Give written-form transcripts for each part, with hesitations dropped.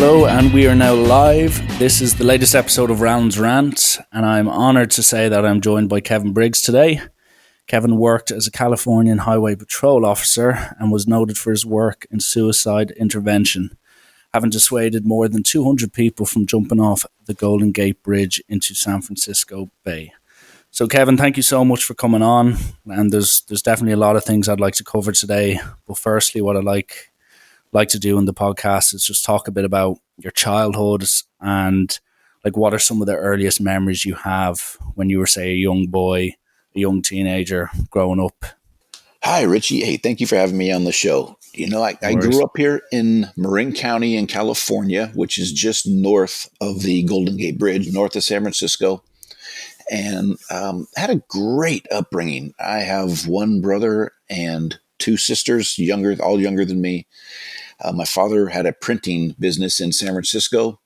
Hello, and we are now live. This is the latest episode of Rallen's Rant, and I'm honoured to say that I'm joined by Kevin Briggs today. Kevin worked as a Californian highway patrol officer and was noted for his work in suicide intervention, having dissuaded more than 200 people from jumping off the Golden Gate Bridge into San Francisco Bay. So, Kevin, thank you so much for coming on, and there's definitely a lot of things I'd like to cover today. But firstly, what I'd like to do in the podcast is just talk a bit about your childhood and like what are some of the earliest memories you have when you were, say, a young boy, a young teenager growing up. Hi, Richie. Hey, thank you for having me on the show. I grew up here in Marin County in California, which is just north of the Golden Gate Bridge, north of San Francisco, and had a great upbringing. I have one brother and two sisters, all younger than me. My father had a printing business in San Francisco,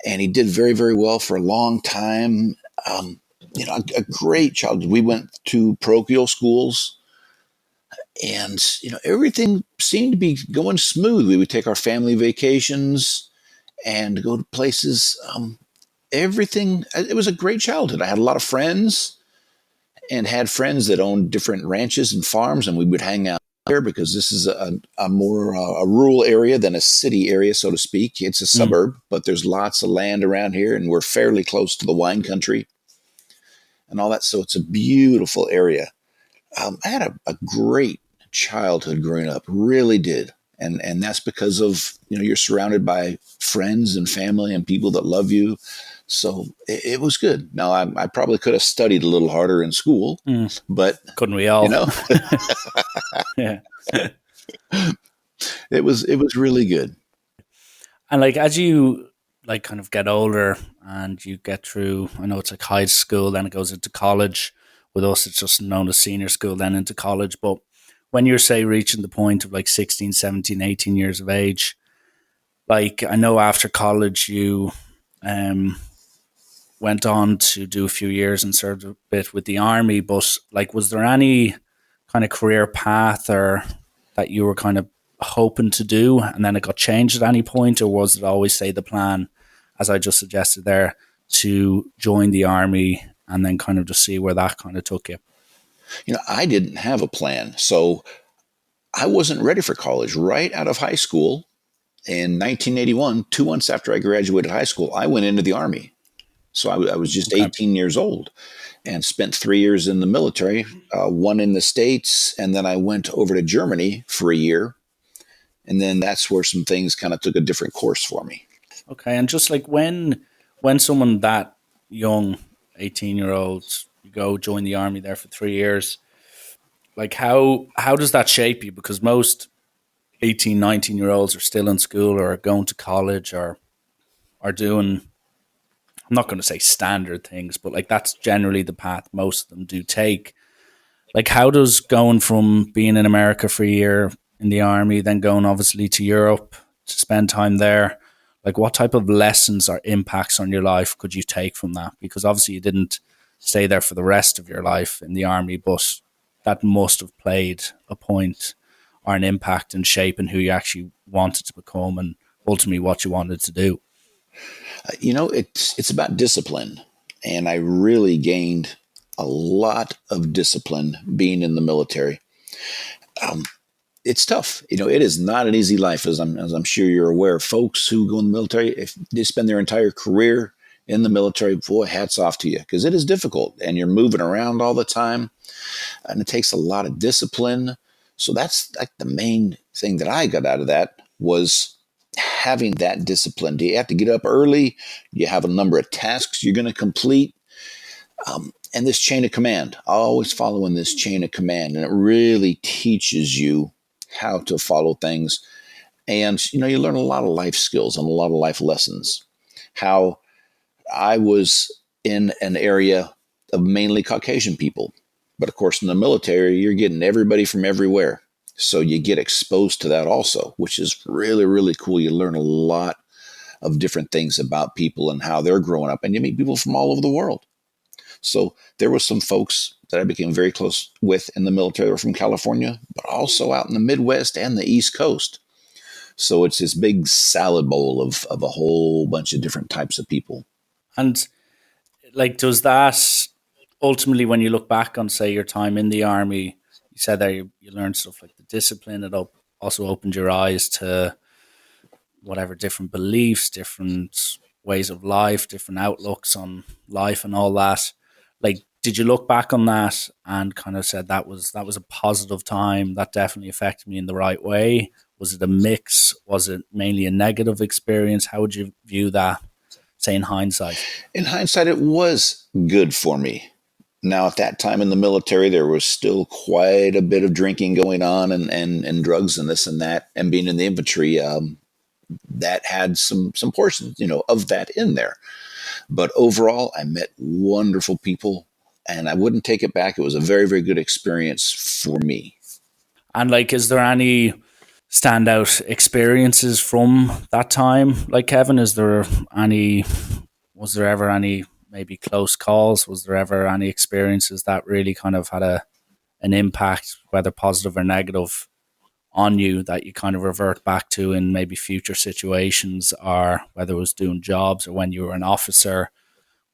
and he did very, very well for a long time. A great childhood. We went to parochial schools, and everything seemed to be going smooth. We would take our family vacations and go to places. It was a great childhood. I had a lot of friends and had friends that owned different ranches and farms, and we would hang out there because this is a more a rural area than a city area, so to speak. It's a suburb, but there's lots of land around here, and we're fairly close to the wine country and all that. So it's a beautiful area. I had a great childhood growing up, really did. And that's because of, you're surrounded by friends and family and people that love you. So it was good. Now, I probably could have studied a little harder in school, but couldn't we all? Yeah. It was really good. And like as you like kind of get older and you get through, I know it's like high school, then it goes into college. With us, it's just known as senior school, then into college. But when you're, say, reaching the point of like 16, 17, 18 years of age, like I know after college you went on to do a few years and served a bit with the army, but like was there any kind of career path or that you were kind of hoping to do and then it got changed at any point, or was it always, say, the plan, as I just suggested there, to join the army and then kind of just see where that kind of took you? I didn't have a plan, so I wasn't ready for college. Right out of high school in 1981, 2 months after I graduated high school, I went into the army. So I was just 18 years old and spent 3 years in the military, one in the States, and then I went over to Germany for a year. And then that's where some things kind of took a different course for me. Okay, and just like when someone that young, 18-year-olds, you go join the army there for 3 years, like how does that shape you? Because most 18, 19-year-olds are still in school or are going to college or are doing, I'm not going to say standard things, but like that's generally the path most of them do take. Like how does going from being in America for a year in the army, then going obviously to Europe to spend time there, like what type of lessons or impacts on your life could you take from that? Because obviously you didn't stay there for the rest of your life in the army, but that must have played a point or an impact in shaping who you actually wanted to become and ultimately what you wanted to do. It's about discipline, and I really gained a lot of discipline being in the military. It's tough. It is not an easy life, as I'm sure you're aware. Folks who go in the military, if they spend their entire career in the military, boy, hats off to you, because it is difficult, and you're moving around all the time, and it takes a lot of discipline. So that's like the main thing that I got out of that was having that discipline. You have to get up early. You have a number of tasks you're going to complete. And this chain of command, always following this chain of command. And it really teaches you how to follow things. And, you learn a lot of life skills and a lot of life lessons. How I was in an area of mainly Caucasian people. But of course, in the military, you're getting everybody from everywhere. So you get exposed to that also, which is really, really cool. You learn a lot of different things about people and how they're growing up. And you meet people from all over the world. So there were some folks that I became very close with in the military that were from California, but also out in the Midwest and the East Coast. So it's this big salad bowl of a whole bunch of different types of people. And like, does that ultimately, when you look back on, say, your time in the army, you said there you learned stuff like the discipline. Also opened your eyes to whatever different beliefs, different ways of life, different outlooks on life, and all that. Like, did you look back on that and kind of said that was a positive time that definitely affected me in the right way? Was it a mix? Was it mainly a negative experience? How would you view that, say, in hindsight? In hindsight, it was good for me. Now, at that time in the military, there was still quite a bit of drinking going on and drugs and this and that. And being in the infantry, that had some portions, of that in there. But overall, I met wonderful people, and I wouldn't take it back. It was a very, very good experience for me. And like, is there any standout experiences from that time? Like, Kevin, any, was there ever any maybe close calls? Was there ever any experiences that really kind of had an impact, whether positive or negative, on you that you kind of revert back to in maybe future situations, or whether it was doing jobs or when you were an officer?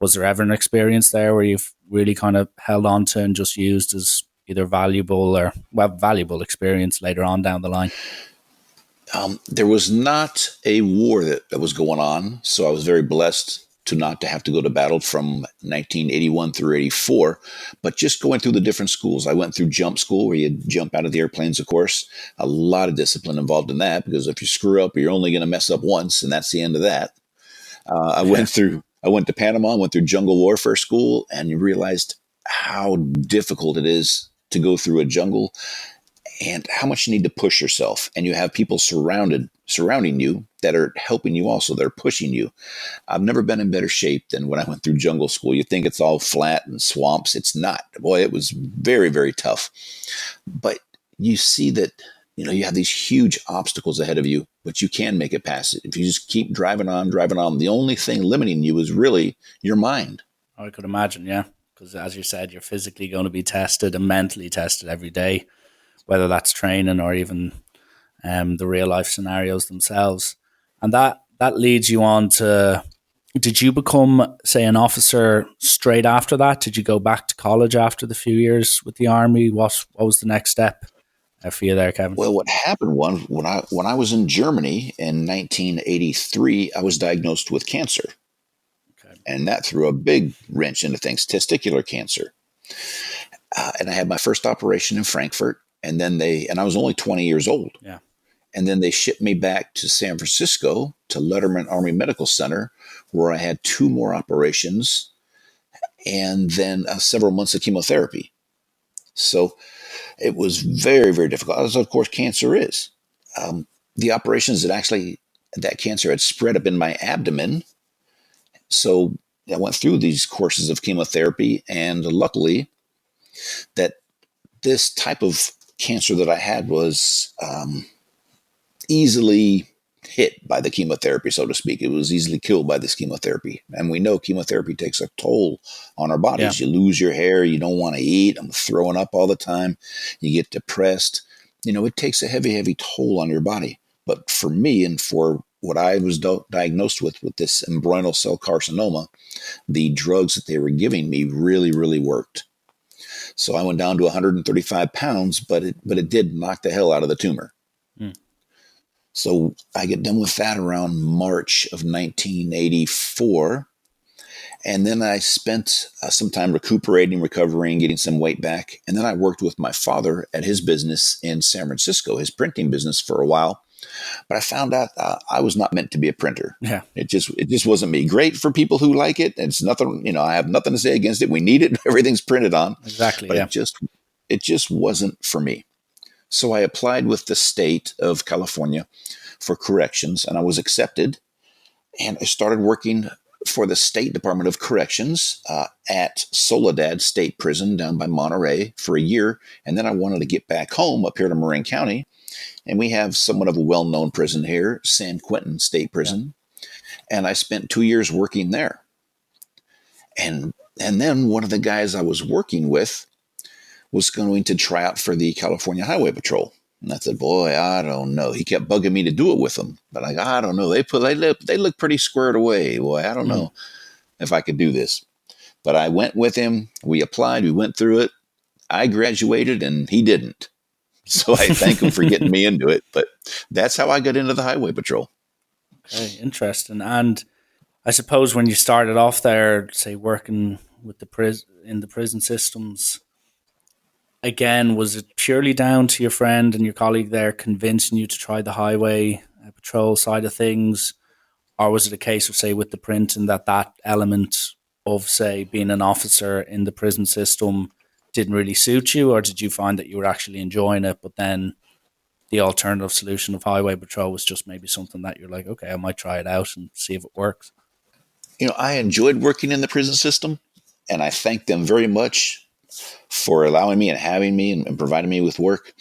Was there ever an experience there where you've really kind of held on to and just used as either valuable or, well, valuable experience later on down the line? There was not a war that was going on, so I was very blessed to not to have to go to battle from 1981 through 84, but just going through the different schools. I went through jump school where you jump out of the airplanes, of course. A lot of discipline involved in that because if you screw up, you're only going to mess up once, and that's the end of that. Yeah. I went to Panama, went through jungle warfare school, and you realized how difficult it is to go through a jungle and how much you need to push yourself. And you have people surrounding you that are helping you also. They're pushing you. I've never been in better shape than when I went through jungle school. You think it's all flat and swamps. It's not. Boy, it was very, very tough. But you see that, you have these huge obstacles ahead of you, but you can make it past it. If you just keep driving on, driving on, the only thing limiting you is really your mind. I could imagine, yeah. Because as you said, you're physically going to be tested and mentally tested every day, whether that's training or even the real life scenarios themselves. And that leads you on to, did you become, say, an officer straight after that? Did you go back to college after the few years with the army? What was the next step for you there, Kevin? Well, what happened was when I was in Germany in 1983, I was diagnosed with cancer, Okay. and that threw a big wrench into things. Testicular cancer, and I had my first operation in Frankfurt, and I was only 20 years old, Yeah. and then they shipped me back to San Francisco to Letterman Army Medical Center, where I had two more operations, and then several months of chemotherapy. So it was very, very difficult, as of course cancer is. The operations that cancer had spread up in my abdomen. So I went through these courses of chemotherapy, and luckily, that this type of cancer that I had was easily hit by the chemotherapy, so to speak. It was easily killed by this chemotherapy. And we know chemotherapy takes a toll on our Yeah. bodies. You lose your hair, you don't want to eat, I'm throwing up all the time, you get depressed. It takes a heavy, heavy toll on your body. But for me, and for what I was diagnosed with this embryonal cell carcinoma, the drugs that they were giving me really, really worked. So I went down to 135 pounds, but it did knock the hell out of the tumor. Mm. So I get done with that around March of 1984. And then I spent some time recuperating, recovering, getting some weight back. And then I worked with my father at his business in San Francisco, his printing business, for a while. But I found out I was not meant to be a printer. Yeah. It just wasn't me. Great for people who like it. It's nothing, I have nothing to say against it. We need it. Everything's printed on. Exactly. But Yeah. it just wasn't for me. So I applied with the state of California for corrections, and I was accepted. And I started working for the State Department of Corrections at Soledad State Prison down by Monterey for a year. And then I wanted to get back home up here to Marin County. And we have somewhat of a well-known prison here, San Quentin State Yeah. Prison. And I spent 2 years working there. And then one of the guys I was working with was going to try out for the California Highway Patrol. And I said, boy, I don't know. He kept bugging me to do it with him, but I don't know. They look pretty squared away. Boy, I don't Mm. know if I could do this. But I went with him. We applied. We went through it. I graduated, and he didn't. So I thank him for getting me into it. But that's how I got into the highway patrol. Okay, interesting. And I suppose when you started off there, say working with the in the prison systems, again, was it purely down to your friend and your colleague there convincing you to try the highway patrol side of things, or was it a case of say with the printing that that element of say being an officer in the prison system didn't really suit you, or did you find that you were actually enjoying it, but then the alternative solution of highway patrol was just maybe something that you're like, okay, I might try it out and see if it works? I enjoyed working in the prison system, and I thank them very much for allowing me and having me and providing me with work.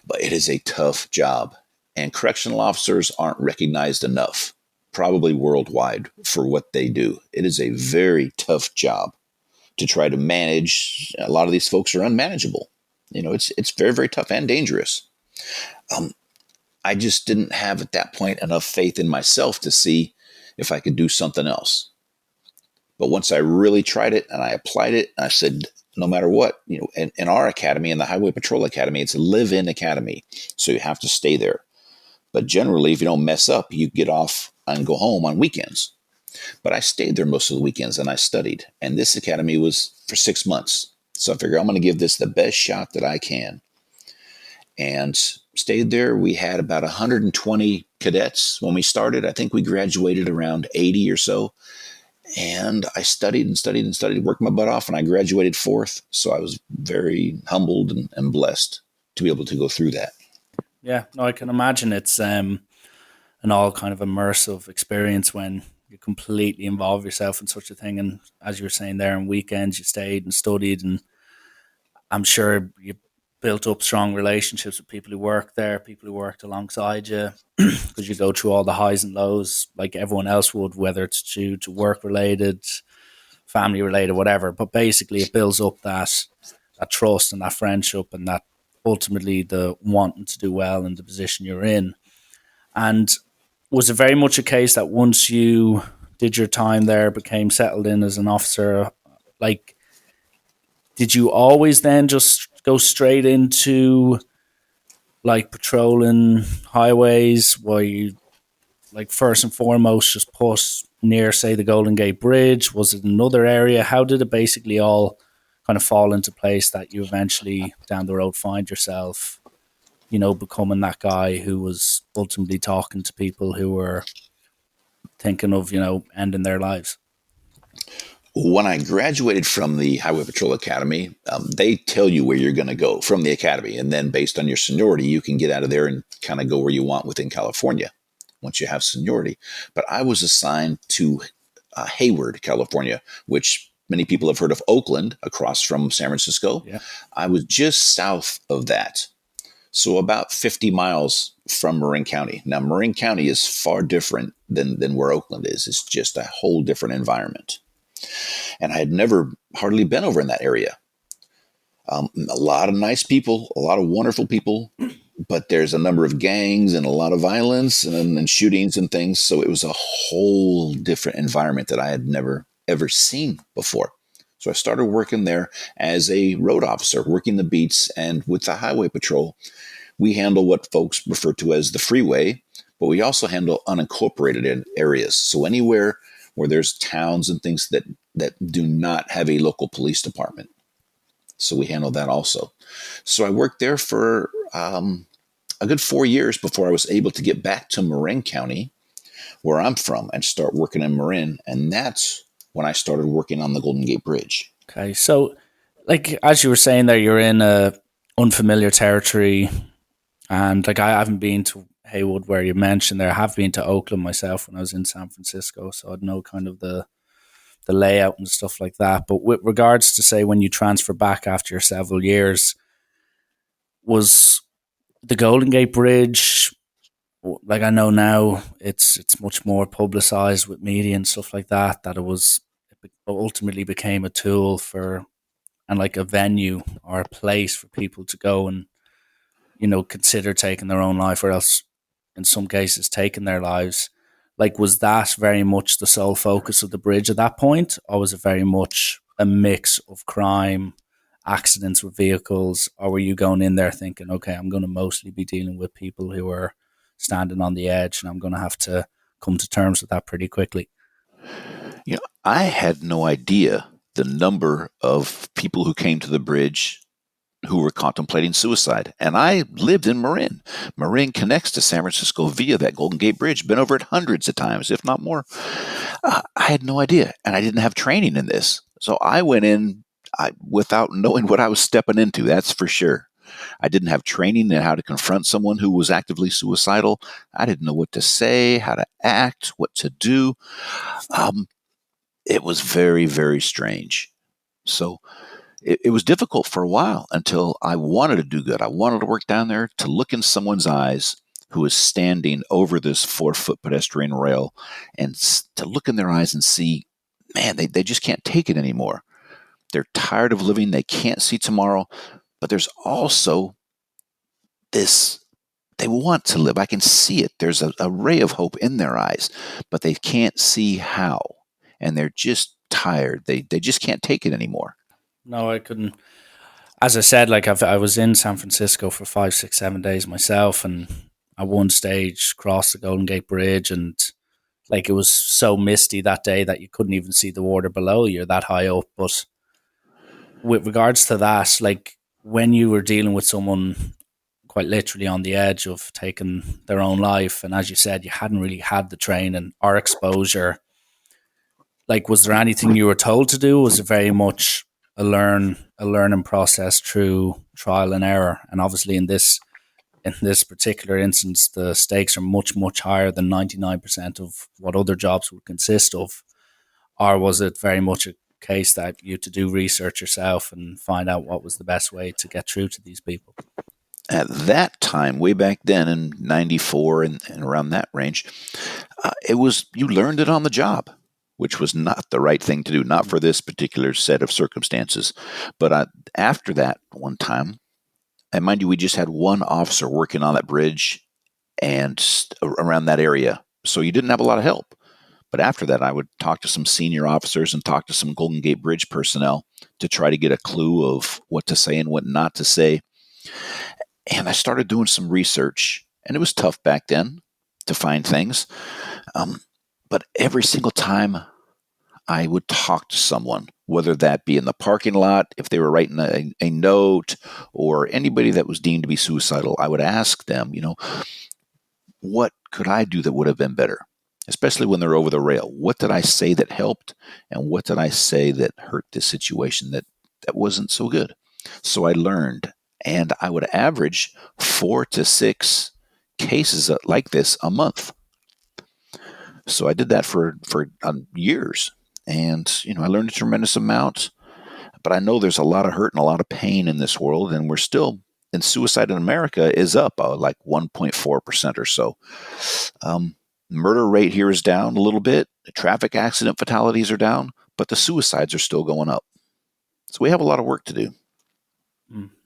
But it is a tough job, and correctional officers aren't recognized enough, probably worldwide, for what they do. It is a very tough job to try to manage. A lot of these folks are unmanageable. It's very, very tough and dangerous. Um, I just didn't have at that point enough faith in myself to see if I could do something else. But once I really tried it and I applied it, I said, no matter what, in our academy, in the Highway Patrol Academy, it's a live-in academy, so you have to stay there. But generally, if you don't mess up, you get off and go home on weekends. But I stayed there most of the weekends and I studied. And this academy was for 6 months. So I figured I'm going to give this the best shot that I can. And stayed there. We had about 120 cadets when we started. I think we graduated around 80 or so. And I studied and studied and studied, worked my butt off, and I graduated fourth. So I was very humbled and blessed to be able to go through that. Yeah, no, I can imagine it's an all kind of immersive experience when you completely involve yourself in such a thing. And as you were saying there, on weekends you stayed and studied, and I'm sure you built up strong relationships with people who worked there, people who worked alongside you, because you go through all the highs and lows like everyone else would, whether it's due to work related, family related, whatever. But basically, it builds up that trust and that friendship, and that ultimately the wanting to do well in the position you're in. And was it very much a case that once you did your time there, became settled in as an officer, like did you always then just go straight into like patrolling highways? Were you like first and foremost just put near, say, the Golden Gate Bridge? Was it another area? How did it basically all kind of fall into place that you eventually down the road find yourself, becoming that guy who was ultimately talking to people who were thinking of, ending their lives? When I graduated from the Highway Patrol Academy, they tell you where you're going to go from the academy. And then based on your seniority, you can get out of there and kind of go where you want within California once you have seniority. But I was assigned to Hayward, California, which many people have heard of Oakland, across from San Francisco. Yeah. I was just south of that. So about 50 miles from Marin County. Now, Marin County is far different than where Oakland is. It's just a whole different environment. And I had never hardly been over in that area. A lot of nice people, a lot of wonderful people, but there's a number of gangs and a lot of violence and shootings and things. So it was a whole different environment that I had never ever seen before. So I started working there as a road officer, working the beats, and with the highway patrol, we handle what folks refer to as the freeway, but we also handle unincorporated areas. So anywhere where there's towns and things that do not have a local police department. So we handle that also. So I worked there for a good 4 years before I was able to get back to Marin County, where I'm from, and start working in Marin. And that's when I started working on the Golden Gate Bridge. Okay. So, like, as you were saying there, you're in a unfamiliar territory. And like I haven't been to Haywood where you mentioned there. I have been to Oakland myself when I was in San Francisco, so I'd know kind of the layout and stuff like that. But with regards to say when you transfer back after your several years, was the Golden Gate Bridge, like I know now it's much more publicized with media and stuff like that, that it ultimately became a tool for and like a venue or a place for people to go and consider taking their own life, or else in some cases taking their lives. Like, was that very much the sole focus of the bridge at that point, or was it very much a mix of crime, accidents with vehicles, or were you going in there thinking, okay, I'm going to mostly be dealing with people who are standing on the edge, and I'm going to have to come to terms with that pretty quickly? I had no idea the number of people who came to the bridge who were contemplating suicide. And I lived in Marin. Marin connects to San Francisco via that Golden Gate Bridge. Been over it hundreds of times, if not more. I had no idea, and I didn't have training in this. So I went in without knowing what I was stepping into, that's for sure. I didn't have training in how to confront someone who was actively suicidal. I didn't know what to say, how to act, what to do. Um, it was very, very strange. So it was difficult for a while until I wanted to do good. I wanted to work down there to look in someone's eyes who is standing over this 4-foot pedestrian rail and to look in their eyes and see, man, they just can't take it anymore. They're tired of living. They can't see tomorrow. But there's also this, they want to live. I can see it. There's a ray of hope in their eyes, but they can't see how. And they're just tired. They just can't take it anymore. No, I couldn't. As I said, like I was in San Francisco for 5, 6, 7 days myself, and at one stage crossed the Golden Gate Bridge, and like it was so misty that day that you couldn't even see the water below you. You're that high up. But with regards to that, like when you were dealing with someone quite literally on the edge of taking their own life, and as you said, you hadn't really had the training or exposure. Like, was there anything you were told to do? Was it very much a learning process through trial and error? And obviously, in this particular instance, the stakes are much higher than 99% of what other jobs would consist of. Or was it very much a case that you had to do research yourself and find out what was the best way to get through to these people? At that time, way back then in 94 and around that range, it was, you learned it on the job, which was not the right thing to do, not for this particular set of circumstances. But after that one time, and mind you, we just had one officer working on that bridge and around that area. So you didn't have a lot of help. But after that, I would talk to some senior officers and talk to some Golden Gate Bridge personnel to try to get a clue of what to say and what not to say. And I started doing some research, and it was tough back then to find things. But every single time I would talk to someone, whether that be in the parking lot, if they were writing a note, or anybody that was deemed to be suicidal, I would ask them, what could I do that would have been better? Especially when they're over the rail. What did I say that helped? And what did I say that hurt this situation that wasn't so good? So I learned, and I would average 4 to 6 cases like this a month. So I did that for years, and I learned a tremendous amount. But I know there's a lot of hurt and a lot of pain in this world, and we're still, and suicide in America is up like 1.4% or so. Murder rate here is down a little bit. The traffic accident fatalities are down, but the suicides are still going up. So we have a lot of work to do.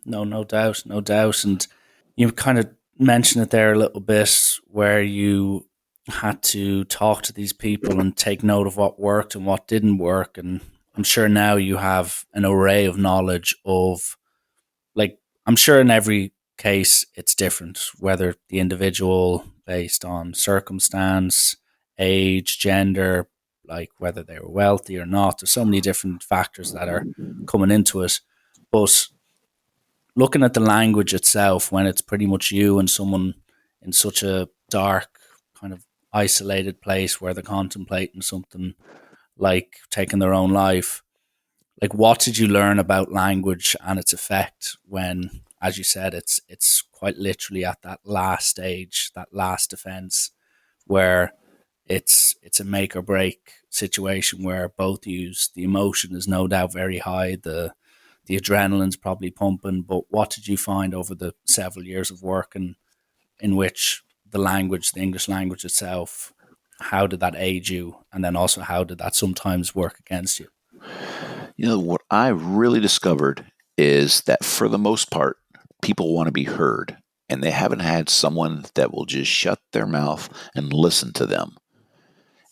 No, no doubt, no doubt. And you kind of mentioned it there a little bit where you had to talk to these people and take note of what worked and what didn't work. And I'm sure now you have an array of knowledge of, like, I'm sure in every case it's different, whether the individual based on circumstance, age, gender, like whether they were wealthy or not. There's so many different factors that are coming into it. But looking at the language itself, when it's pretty much you and someone in such a dark, kind of isolated place where they're contemplating something like taking their own life, like what did you learn about language and its effect when, as you said, it's quite literally at that last stage, that last defense, where it's a make or break situation where both use the emotion is no doubt very high, the adrenaline's probably pumping. But what did you find over the several years of work, and in which the language, the English language itself, how did that aid you, and then also how did that sometimes work against you? What I really discovered is that for the most part, people want to be heard. and they haven't had someone that will just shut their mouth and listen to them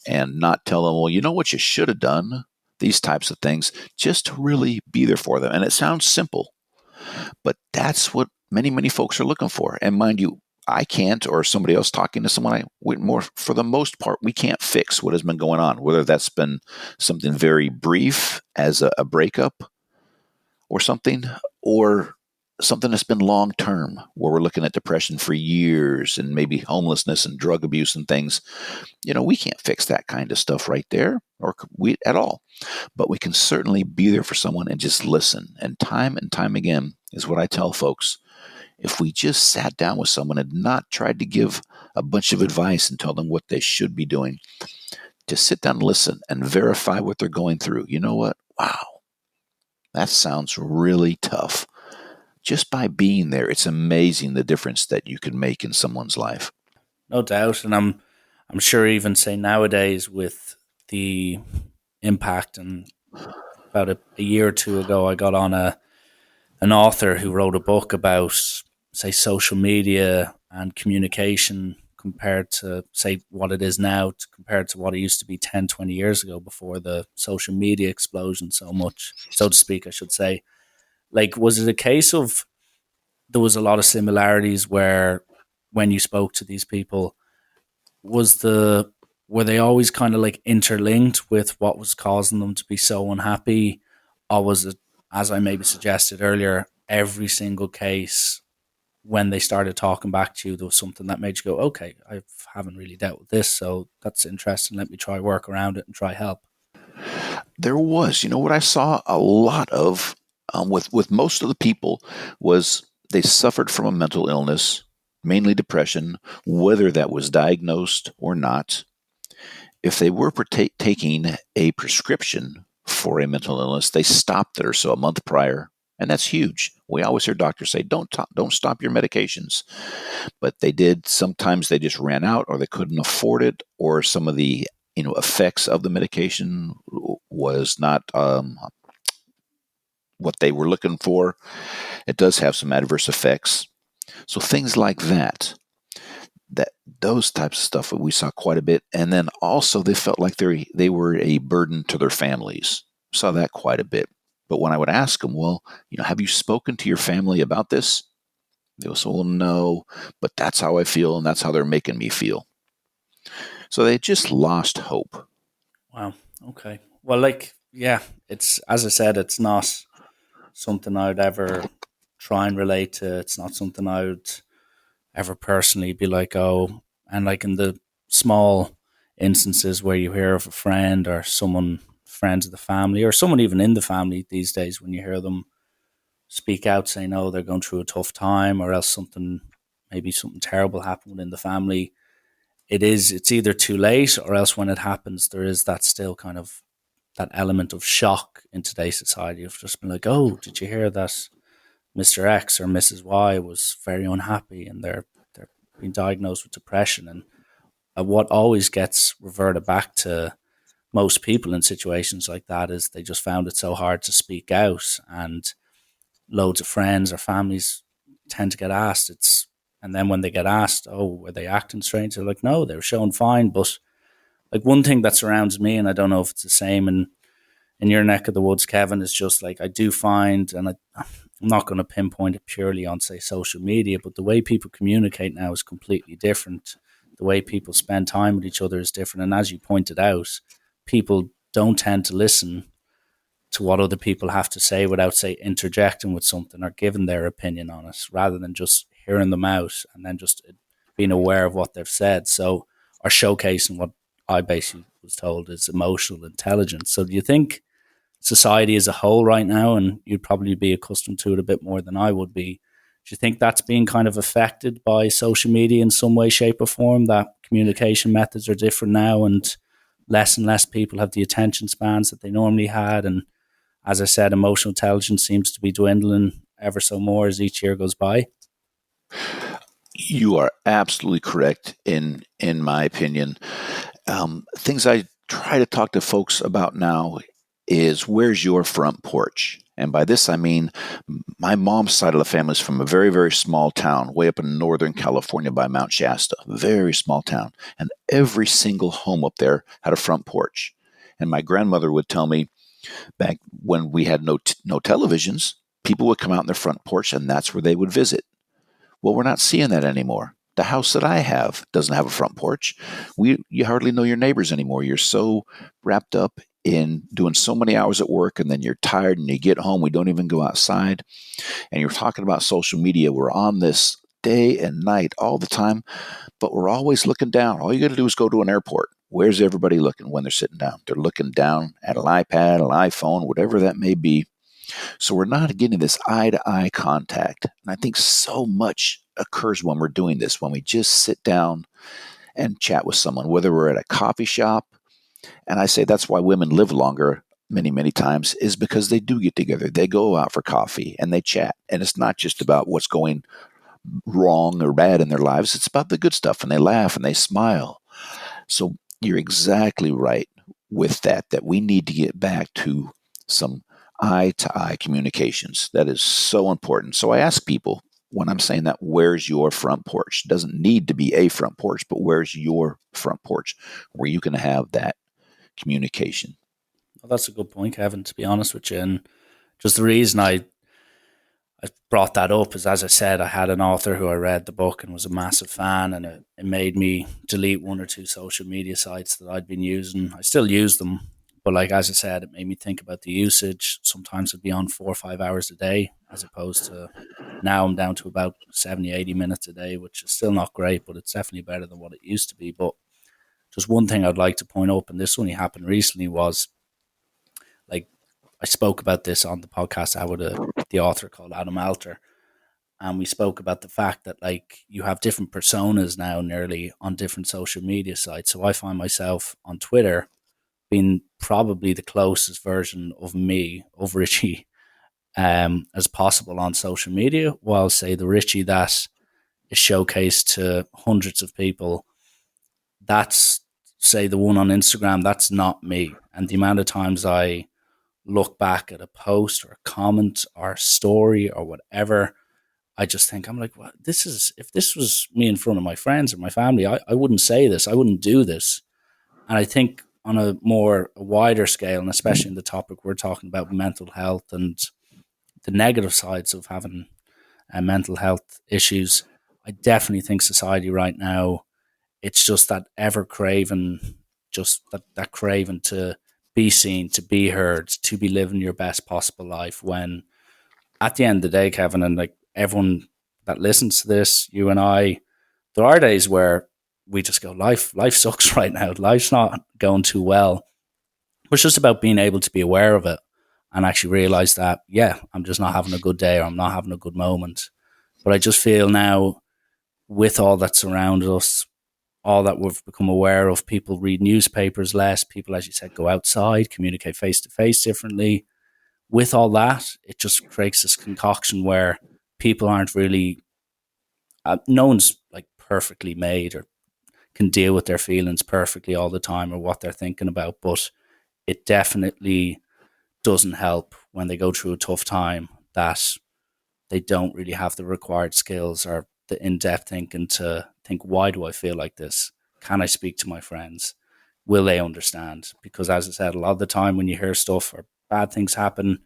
and not tell them, well, you know what you should have done, these types of things, just to really be there for them. And it sounds simple, but that's what many, many folks are looking for. And mind you, I can't, or somebody else talking to someone, more for the most part, we can't fix what has been going on, whether that's been something very brief as a breakup or something, or something that's been long term, where we're looking at depression for years and maybe homelessness and drug abuse and things. We can't fix that kind of stuff right there, or we at all. But we can certainly be there for someone and just listen. And time again is what I tell folks. If we just sat down with someone and not tried to give a bunch of advice and tell them what they should be doing, just sit down and listen and verify what they're going through. You know what? Wow, that sounds really tough. Just by being there, it's amazing the difference that you can make in someone's life. No doubt, and I'm sure even say nowadays with the impact, and about a year or two ago, I got on an author who wrote a book about, say, social media and communication compared to, say, what it is now compared to what it used to be 10, 20 years ago before the social media explosion so much, so to speak, I should say. Like, was it a case of there was a lot of similarities where when you spoke to these people, was the were they always kind of like interlinked with what was causing them to be so unhappy, or was it, as I maybe suggested earlier, every single case when they started talking back to you, there was something that made you go, okay, I haven't really dealt with this, so that's interesting. Let me try work around it and try help. There was, what I saw a lot of with most of the people was they suffered from a mental illness, mainly depression, whether that was diagnosed or not. If they were taking a prescription for a mental illness, they stopped it or so a month prior, and that's huge. We always hear doctors say, don't stop your medications," but they did. Sometimes they just ran out, or they couldn't afford it, or some of the effects of the medication was not what they were looking for. It does have some adverse effects, so things like that. That those types of stuff we saw quite a bit, and then also they felt like they were a burden to their families. Saw that quite a bit. But when I would ask them, well, have you spoken to your family about this? They would say, well, no, but that's how I feel, and that's how they're making me feel. So they just lost hope. Wow. Okay. Well, like, yeah, it's, as I said, it's not something I'd ever try and relate to. It's not something I would ever personally be like, oh, and like in the small instances where you hear of a friend or someone, friends of the family, or someone even in the family these days, when you hear them speak out, saying, oh, they're going through a tough time, or else maybe something terrible happened in the family. It's either too late, or else when it happens, there is that still kind of that element of shock in today's society of just being like, oh, did you hear that Mr. X or Mrs. Y was very unhappy and they're being diagnosed with depression? And what always gets reverted back to most people in situations like that is they just found it so hard to speak out, and loads of friends or families tend to get asked. And then when they get asked, oh, were they acting strange? They're like, no, they were showing fine. But like one thing that surrounds me, and I don't know if it's the same in your neck of the woods, Kevin, is just like I do find, and I'm not going to pinpoint it purely on, say, social media, but the way people communicate now is completely different. The way people spend time with each other is different. And as you pointed out, people don't tend to listen to what other people have to say without, say, interjecting with something or giving their opinion on it, rather than just hearing them out and then just being aware of what they've said. So, or showcasing what I basically was told is emotional intelligence. So, do you think society as a whole right now, and you'd probably be accustomed to it a bit more than I would be, do you think that's being kind of affected by social media in some way, shape, or form? That communication methods are different now, and less people have the attention spans that they normally had, and as I said, emotional intelligence seems to be dwindling ever so more as each year goes by. You are absolutely correct in my opinion. Things I try to talk to folks about now is, where's your front porch? And by this, I mean my mom's side of the family is from a very, very small town way up in Northern California by Mount Shasta, very small town. And every single home up there had a front porch. And my grandmother would tell me back when we had no televisions, people would come out on their front porch and that's where they would visit. Well, we're not seeing that anymore. The house that I have doesn't have a front porch. You hardly know your neighbors anymore. You're so wrapped up in doing so many hours at work, and then you're tired and you get home. We don't even go outside. And you're talking about social media. We're on this day and night all the time, but we're always looking down. All you got to do is go to an airport. Where's everybody looking when they're sitting down? They're looking down at an iPad, an iPhone, whatever that may be. So we're not getting this eye-to-eye contact. And I think so much occurs when we're doing this, when we just sit down and chat with someone, whether we're at a coffee shop. And I say that's why women live longer many, many times, is because they do get together. They go out for coffee and they chat. And it's not just about what's going wrong or bad in their lives. It's about the good stuff. And they laugh and they smile. So you're exactly right with that we need to get back to some eye-to-eye communications. That is so important. So I ask people when I'm saying that, where's your front porch? It doesn't need to be a front porch, but where's your front porch where you can have that communication? Well, that's a good point, Kevin, to be honest with you. And just the reason I brought that up is, as I said, I had an author who I read the book and was a massive fan, and it made me delete one or two social media sites that I'd been using. I still use them, but like as I said, it made me think about the usage. Sometimes I'd be on 4 or 5 hours a day, as opposed to now I'm down to about 70, 80 minutes a day, which is still not great, but it's definitely better than what it used to be. But just one thing I'd like to point up, and this only happened recently, was like I spoke about this on the podcast I had with the author called Adam Alter, and we spoke about the fact that like you have different personas now nearly on different social media sites. So I find myself on Twitter being probably the closest version of me, of Richie, as possible on social media, while say the Richie that is showcased to hundreds of people, that's say the one on Instagram, that's not me. And the amount of times I look back at a post or a comment or a story or whatever, I just think, I'm like, what? This is, if this was me in front of my friends or my family, I wouldn't say this. I wouldn't do this. And I think on a wider scale, and especially in the topic we're talking about, mental health and the negative sides of having mental health issues, I definitely think society right now, it's just that ever craving, just that craving to be seen, to be heard, to be living your best possible life. When at the end of the day, Kevin, and like everyone that listens to this, you and I, there are days where we just go, life sucks right now. Life's not going too well. But it's just about being able to be aware of it and actually realize that, yeah, I'm just not having a good day or I'm not having a good moment. But I just feel now, with all that's around us, all that we've become aware of, people read newspapers less, people, as you said, go outside, communicate face to face differently. With all that, it just creates this concoction where people aren't really, no one's like perfectly made or can deal with their feelings perfectly all the time or what they're thinking about. But it definitely doesn't help when they go through a tough time that they don't really have the required skills or the in-depth thinking to think, why do I feel like this? Can I speak to my friends? Will they understand? Because as I said, a lot of the time when you hear stuff or bad things happen,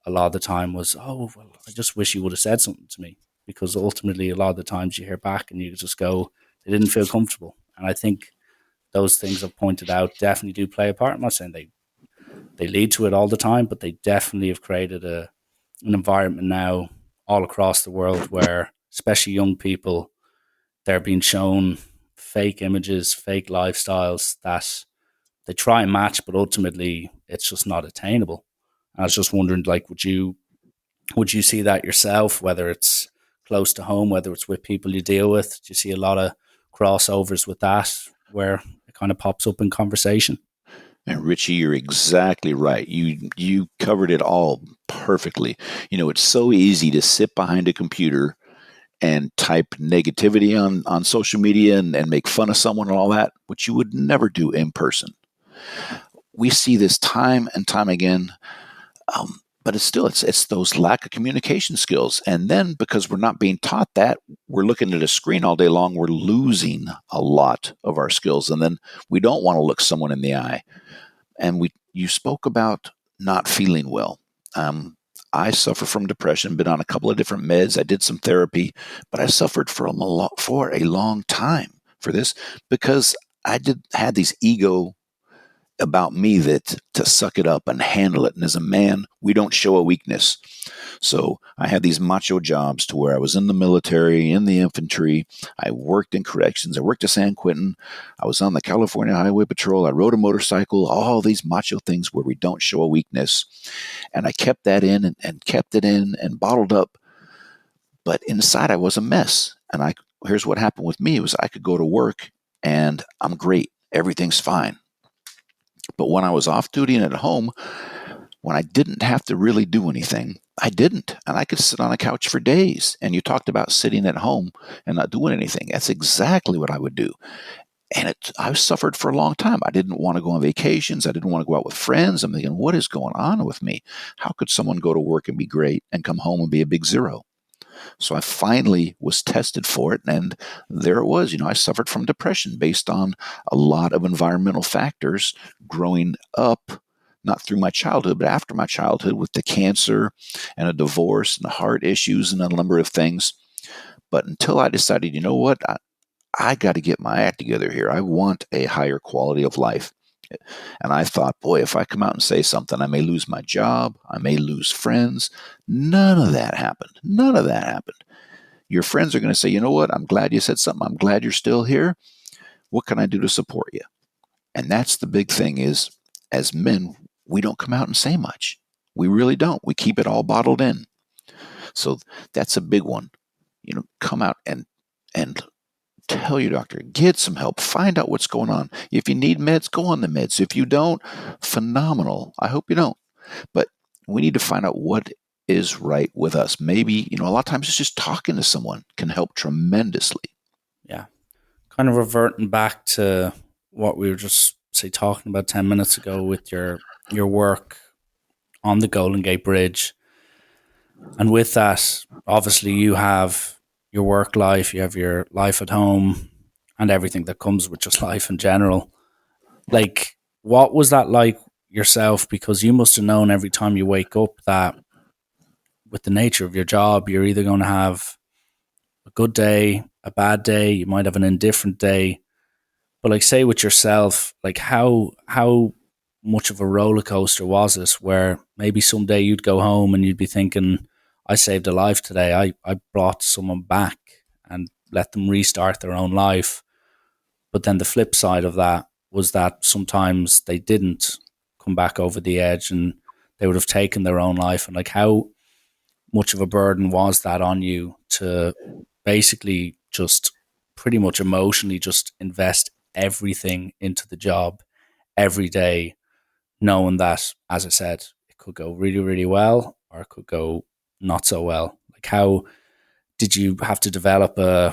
a lot of the time was, oh, well, I just wish you would have said something to me. Because ultimately, a lot of the times you hear back and you just go, they didn't feel comfortable. And I think those things I've pointed out definitely do play a part. I'm not saying they lead to it all the time, but they definitely have created an environment now all across the world where, especially young people, they're being shown fake images, fake lifestyles that they try and match, but ultimately it's just not attainable. And I was just wondering, like, would you see that yourself, whether it's close to home, whether it's with people you deal with? Do you see a lot of crossovers with that where it kind of pops up in conversation? And Richie, you're exactly right. You covered it all perfectly. It's so easy to sit behind a computer and type negativity on social media and make fun of someone and all that, which you would never do in person. We see this time and time again. but it's those lack of communication skills. And then because we're not being taught that, we're looking at a screen all day long, we're losing a lot of our skills. And then we don't want to look someone in the eye. And you spoke about not feeling well. I suffer from depression, been on a couple of different meds. I did some therapy, but I suffered for a long time for this because had these ego about me that to suck it up and handle it. And as a man, we don't show a weakness. So I had these macho jobs to where I was in the military, in the infantry. I worked in corrections. I worked at San Quentin. I was on the California Highway Patrol. I rode a motorcycle, all these macho things where we don't show a weakness. And I kept that in and kept it in and bottled up. But inside I was a mess. And here's what happened with me was I could go to work and I'm great. Everything's fine. But when I was off duty and at home, when I didn't have to really do anything, I didn't. And I could sit on a couch for days. And you talked about sitting at home and not doing anything. That's exactly what I would do. And I suffered for a long time. I didn't want to go on vacations. I didn't want to go out with friends. I'm thinking, what is going on with me? How could someone go to work and be great and come home and be a big zero? So I finally was tested for it, and there it was. I suffered from depression based on a lot of environmental factors growing up, not through my childhood, but after my childhood with the cancer and a divorce and the heart issues and a number of things. But until I decided, you know what, I got to get my act together here. I want a higher quality of life. And I thought, boy, if I come out and say something, I may lose my job. I may lose friends. None of that happened. None of that happened. Your friends are going to say, you know what? I'm glad you said something. I'm glad you're still here. What can I do to support you? And that's the big thing is, as men, we don't come out and say much. We really don't. We keep it all bottled in. So that's a big one. Come out and tell your doctor, get some help, find out what's going on. If you need meds, go on the meds. If you don't, phenomenal. I hope you don't. But we need to find out what is right with us. Maybe, a lot of times it's just talking to someone can help tremendously. Yeah. Kind of reverting back to what we were just say talking about 10 minutes ago with your work on the Golden Gate Bridge. And with that, obviously you have your work life, you have your life at home and everything that comes with just life in general. Like, what was that like yourself? Because you must have known every time you wake up that with the nature of your job, you're either going to have a good day, a bad day, you might have an indifferent day. But like, say with yourself, like how much of a roller coaster was this? Where maybe someday you'd go home and you'd be thinking, "I saved a life today. I brought someone back and let them restart their own life." But then the flip side of that was that sometimes they didn't come back over the edge and they would have taken their own life. And like, how much of a burden was that on you to basically just pretty much emotionally just invest everything into the job every day, knowing that, as I said, it could go really, really well or it could go not so well? Like, how did you have to develop a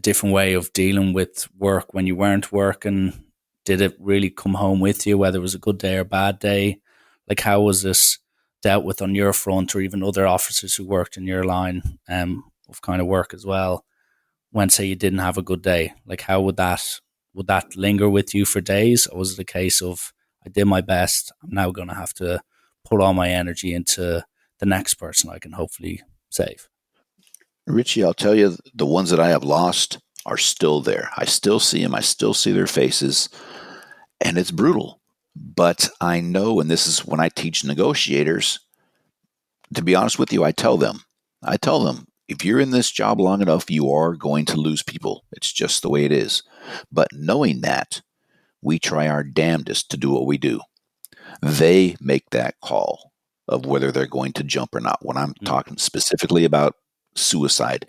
different way of dealing with work when you weren't working? Did it really come home with you, whether it was a good day or bad day? Like, how was this dealt with on your front, or even other officers who worked in your line of kind of work as well? When, say, you didn't have a good day, like, how would that linger with you for days, or was it a case of, I did my best, I'm now going to have to put all my energy into the next person I can hopefully save? Richie, I'll tell you, the ones that I have lost are still there. I still see them. I still see their faces, and it's brutal. But I know, and this is when I teach negotiators, to be honest with you, I tell them, if you're in this job long enough, you are going to lose people. It's just the way it is. But knowing that, we try our damnedest to do what we do. They make that call of whether they're going to jump or not. When I'm Mm. talking specifically about suicide,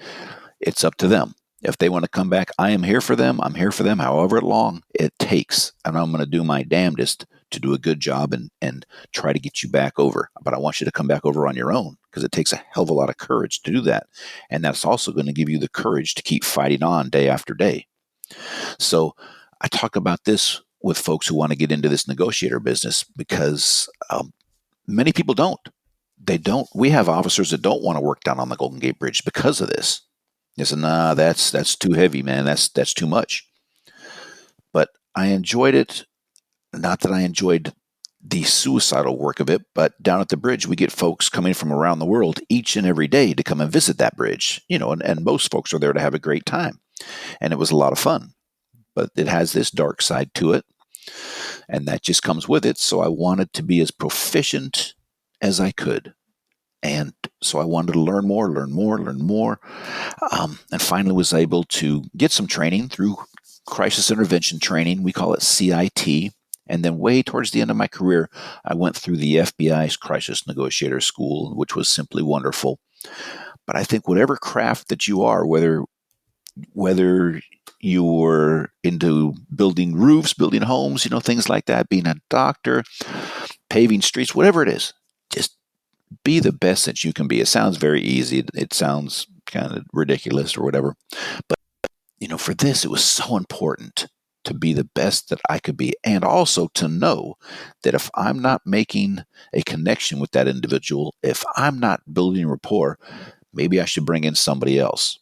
it's up to them. If they want to come back, I am here for them. I'm here for them however long it takes. And I'm going to do my damnedest to do a good job and try to get you back over. But I want you to come back over on your own because it takes a hell of a lot of courage to do that. And that's also going to give you the courage to keep fighting on day after day. So I talk about this with folks who want to get into this negotiator business because many people don't. they don't. We have officers that don't want to work down on the Golden Gate Bridge because of this. They said, "Nah, that's too heavy, man. That's too much." But I enjoyed it. Not that I enjoyed the suicidal work of it, but down at the bridge, we get folks coming from around the world each and every day to come and visit that bridge. And most folks are there to have a great time, and it was a lot of fun. But it has this dark side to it, and that just comes with it. So I wanted to be as proficient as I could. And so I wanted to learn more, learn more, learn more, and finally was able to get some training through crisis intervention training. We call it CIT. And then, way towards the end of my career, I went through the FBI's Crisis Negotiator School, which was simply wonderful. But I think whatever craft that you are, whether you're into building roofs, building homes, things like that, being a doctor, paving streets, whatever it is, just be the best that you can be. It sounds very easy. It sounds kind of ridiculous or whatever. But, for this, it was so important to be the best that I could be. And also to know that if I'm not making a connection with that individual, if I'm not building rapport, maybe I should bring in somebody else.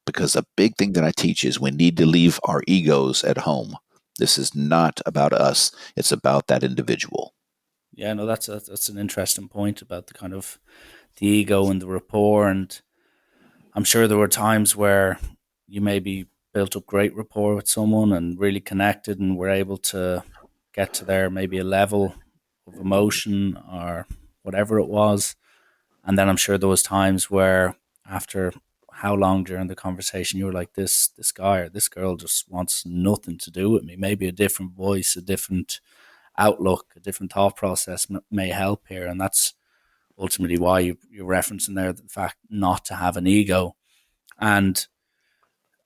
Because a big thing that I teach is we need to leave our egos at home. This is not about us. It's about that individual. Yeah, no, that's an interesting point about the kind of the ego and the rapport. And I'm sure there were times where you maybe built up great rapport with someone and really connected and were able to get to their maybe a level of emotion or whatever it was. And then I'm sure there was times where after how long during the conversation you were like, this guy or this girl just wants nothing to do with me. Maybe a different voice, a different outlook, a different thought process may help here. And that's ultimately why you're referencing there the fact not to have an ego. And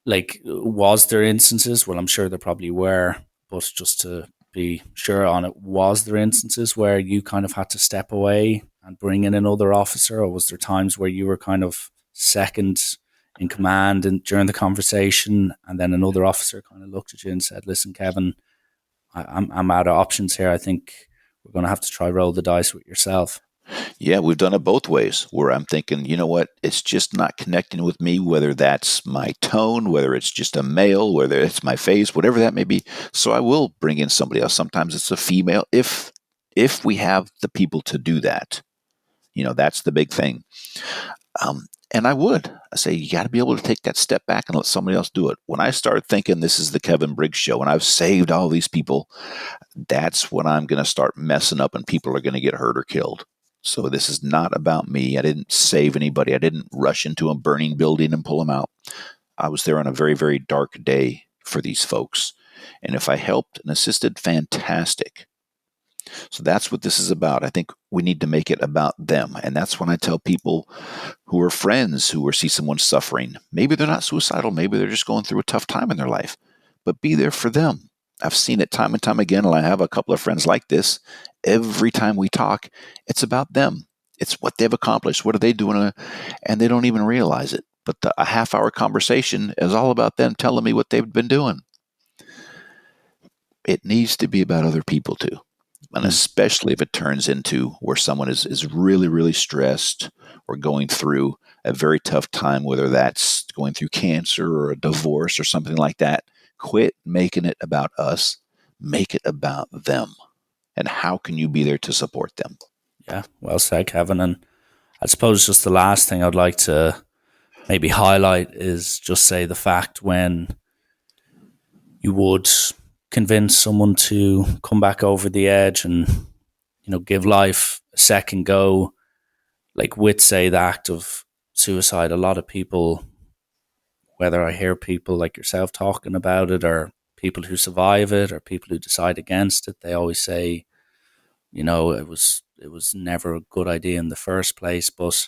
like, was there instances? Well, I'm sure there probably were, but just to be sure on it, was there instances where you kind of had to step away and bring in another officer, or was there times where you were kind of second in command and during the conversation, and then another officer kind of looked at you and said, "Listen, Kevin, I'm out of options here. I think we're going to have to try roll the dice with yourself." Yeah, we've done it both ways where I'm thinking, you know what, it's just not connecting with me, whether that's my tone, whether it's just a male, whether it's my face, whatever that may be. So I will bring in somebody else. Sometimes it's a female if we have the people to do that. That's the big thing. And I say, you got to be able to take that step back and let somebody else do it. When I start thinking this is the Kevin Briggs show and I've saved all these people, that's when I'm going to start messing up and people are going to get hurt or killed. So this is not about me. I didn't save anybody. I didn't rush into a burning building and pull them out. I was there on a very, very dark day for these folks. And if I helped and assisted, fantastic. So that's what this is about. I think we need to make it about them. And that's when I tell people who are friends who see someone suffering, maybe they're not suicidal, maybe they're just going through a tough time in their life, but be there for them. I've seen it time and time again, and I have a couple of friends like this. Every time we talk, it's about them. It's what they've accomplished. What are they doing? And they don't even realize it. But a half-hour conversation is all about them telling me what they've been doing. It needs to be about other people too. And especially if it turns into where someone is really, really stressed or going through a very tough time, whether that's going through cancer or a divorce or something like that, quit making it about us. Make it about them. And how can you be there to support them? Yeah, well said, Kevin. And I suppose just the last thing I'd like to maybe highlight is just say the fact when you would convince someone to come back over the edge and give life a second go, like with say the act of suicide. A lot of people, whether I hear people like yourself talking about it or people who survive it or people who decide against it, they always say, it was never a good idea in the first place. But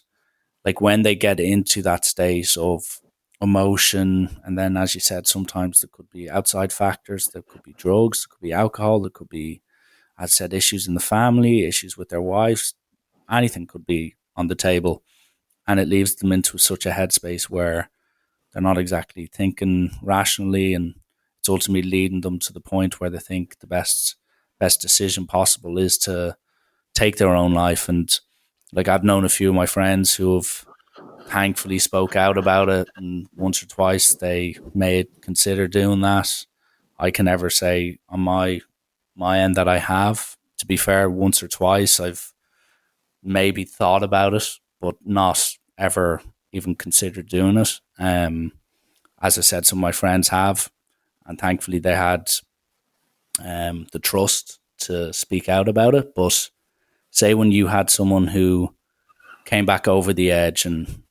like when they get into that state of emotion, and then as you said, sometimes there could be outside factors, there could be drugs, there could be alcohol, there could be, as I said, issues in the family, issues with their wives, anything could be on the table, and it leaves them into such a headspace where they're not exactly thinking rationally, and it's ultimately leading them to the point where they think the best decision possible is to take their own life. And Like I've known a few of my friends who have thankfully spoke out about it, and once or twice they may consider doing that. I can never say on my end that I have. To be fair, once or twice I've maybe thought about it, but not ever even considered doing it. As I said, some of my friends have, and thankfully they had the trust to speak out about it. But say when you had someone who came back over the edge, and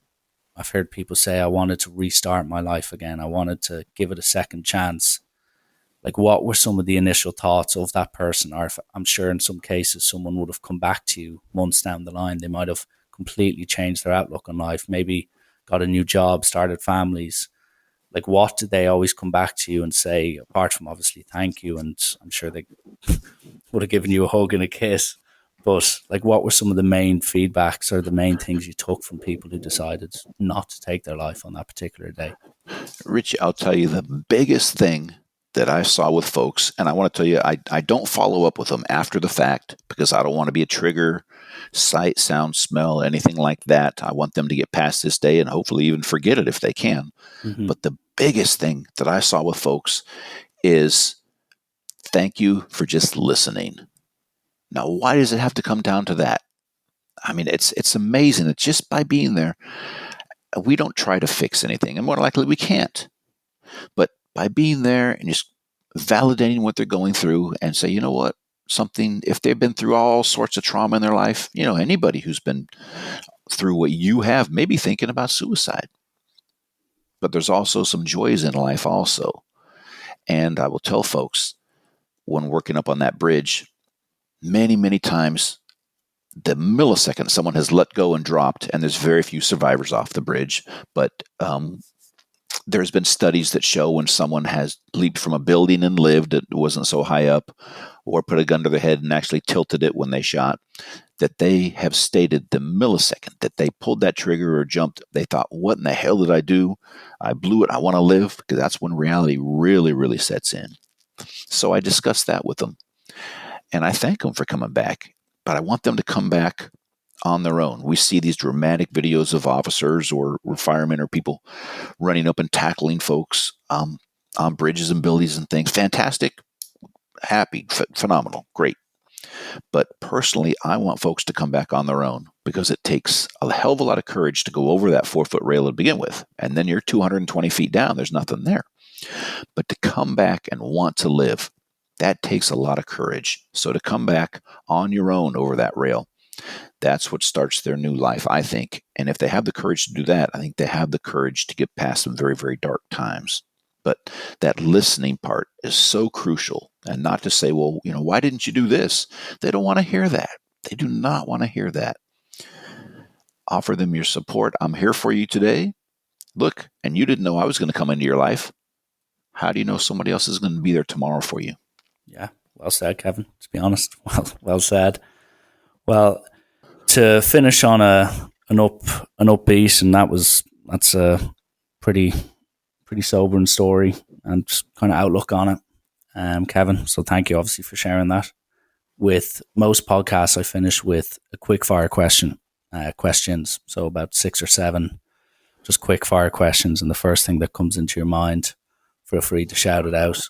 I've heard people say, I wanted to restart my life again, I wanted to give it a second chance. Like, what were some of the initial thoughts of that person? Or if, I'm sure in some cases someone would have come back to you months down the line. They might have completely changed their outlook on life, maybe got a new job, started families. Like, what did they always come back to you and say, apart from obviously thank you? And I'm sure they would have given you a hug and a kiss. But like, what were some of the main feedbacks or the main things you took from people who decided not to take their life on that particular day? Richie, I'll tell you the biggest thing that I saw with folks, and I want to tell you, I don't follow up with them after the fact because I don't want to be a trigger, sight, sound, smell, anything like that. I want them to get past this day and hopefully even forget it if they can. Mm-hmm. But the biggest thing that I saw with folks is thank you for just listening. Now, why does it have to come down to that? I mean, it's amazing that just by being there, we don't try to fix anything, and more likely we can't. But by being there and just validating what they're going through and say, you know what, something, if they've been through all sorts of trauma in their life, anybody who's been through what you have may be thinking about suicide. But there's also some joys in life also. And I will tell folks, when working up on that bridge, many, many times, the millisecond someone has let go and dropped, and there's very few survivors off the bridge, but there's been studies that show when someone has leaped from a building and lived, it wasn't so high up, or put a gun to their head and actually tilted it when they shot, that they have stated the millisecond that they pulled that trigger or jumped, they thought, what in the hell did I do? I blew it. I want to live, because that's when reality really, really sets in. So I discussed that with them, and I thank them for coming back, but I want them to come back on their own. We see these dramatic videos of officers or firemen or people running up and tackling folks on bridges and buildings and things. Fantastic, happy, phenomenal, great. But personally, I want folks to come back on their own, because it takes a hell of a lot of courage to go over that 4-foot rail to begin with. And then you're 220 feet down. There's nothing there. But to come back and want to live, that takes a lot of courage. So to come back on your own over that rail, that's what starts their new life, I think. And if they have the courage to do that, I think they have the courage to get past some very, very dark times. But that listening part is so crucial. And not to say, well, why didn't you do this? They don't want to hear that. They do not want to hear that. Offer them your support. I'm here for you today. Look, and you didn't know I was going to come into your life. How do you know somebody else is going to be there tomorrow for you? Yeah, well said, Kevin. To be honest, well said. Well, to finish on an upbeat, and that's a pretty sobering story and just kind of outlook on it, Kevin. So thank you, obviously, for sharing that. With most podcasts, I finish with a quick fire questions. So about 6 or 7, just quick fire questions, and the first thing that comes into your mind, feel free to shout it out.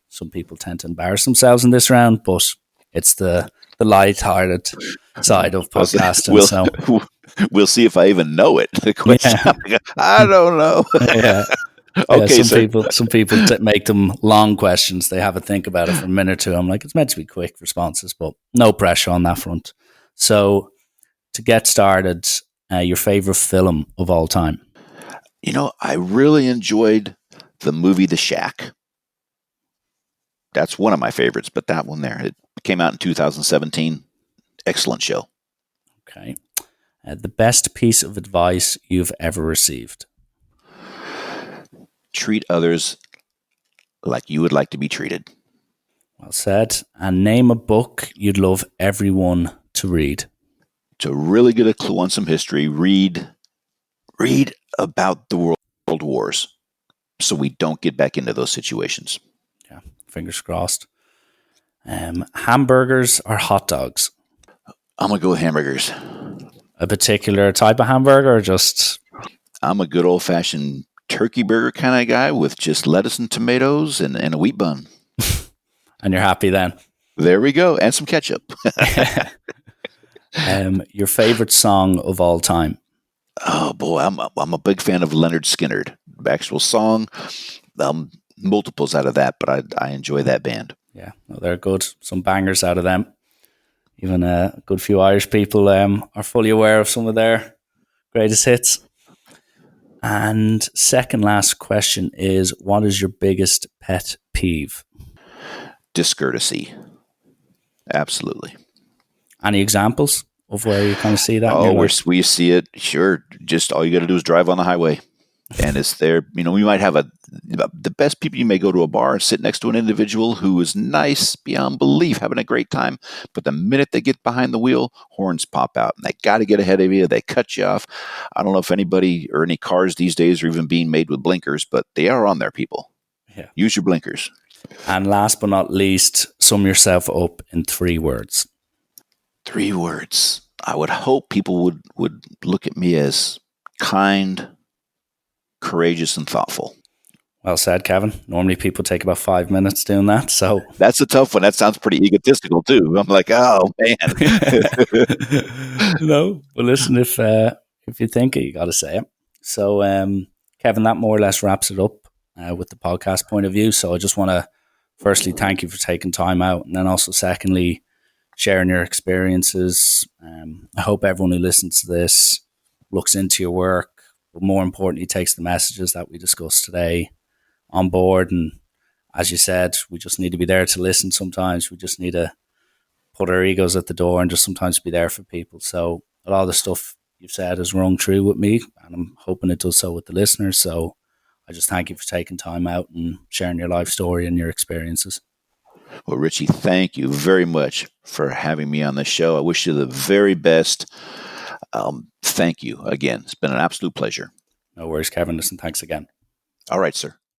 Some people tend to embarrass themselves in this round, but it's the light-hearted side of podcasting. We'll see if I even know it. The question, yeah, I don't know. yeah. Okay, some people make them long questions. They have a think about it for a minute or two. I'm like, it's meant to be quick responses, but no pressure on that front. So to get started, your favorite film of all time? I really enjoyed the movie The Shack. That's one of my favorites, but that one there, it came out in 2017. Excellent show. Okay. The best piece of advice you've ever received? Treat others like you would like to be treated. Well said. And name a book you'd love everyone to read. To really get a clue on some history, read about the world wars so we don't get back into those situations. Yeah, fingers crossed. Hamburgers or hot dogs? I'm going to go with hamburgers. A particular type of hamburger, or just I'm a good old fashioned turkey burger kind of guy with just lettuce and tomatoes and a wheat bun. and you're happy then? There we go. And some ketchup. Your favorite song of all time? Oh boy, I'm a big fan of Leonard Skinner. The actual song, multiples out of that, but I enjoy that band. Yeah, no, they're good. Some bangers out of them. Even a good few Irish people are fully aware of some of their greatest hits. And second last question is, what is your biggest pet peeve? Discourtesy. Absolutely. Any examples of where you kind of see that in Oh, your life? we see it. Sure. Just all you got to do is drive on the highway. And it's there. We might have the best people. You may go to a bar and sit next to an individual who is nice beyond belief, having a great time. But the minute they get behind the wheel, horns pop out and they got to get ahead of you. They cut you off. I don't know if anybody or any cars these days are even being made with blinkers, but they are on there, people. Yeah. Use your blinkers. And last but not least, sum yourself up in 3 words. 3 words. I would hope people would look at me as kind, courageous, and thoughtful. Well said, Kevin. Normally people take about 5 minutes doing that, so That's a tough one. That sounds pretty egotistical too. I'm like, oh man. no. Well, listen, if you think it, you got to say it. So, Kevin, that more or less wraps it up with the podcast point of view. So, I just want to firstly thank you for taking time out, and then also secondly sharing your experiences. I hope everyone who listens to this looks into your work, but more importantly, takes the messages that we discussed today on board. And as you said, we just need to be there to listen sometimes. We just need to put our egos at the door and just sometimes be there for people. So a lot of the stuff you've said has rung true with me, and I'm hoping it does so with the listeners. So I just thank you for taking time out and sharing your life story and your experiences. Well, Richie, thank you very much for having me on the show. I wish you the very best. Thank you again. It's been an absolute pleasure. No worries, Kevin. Listen, thanks again. All right, sir.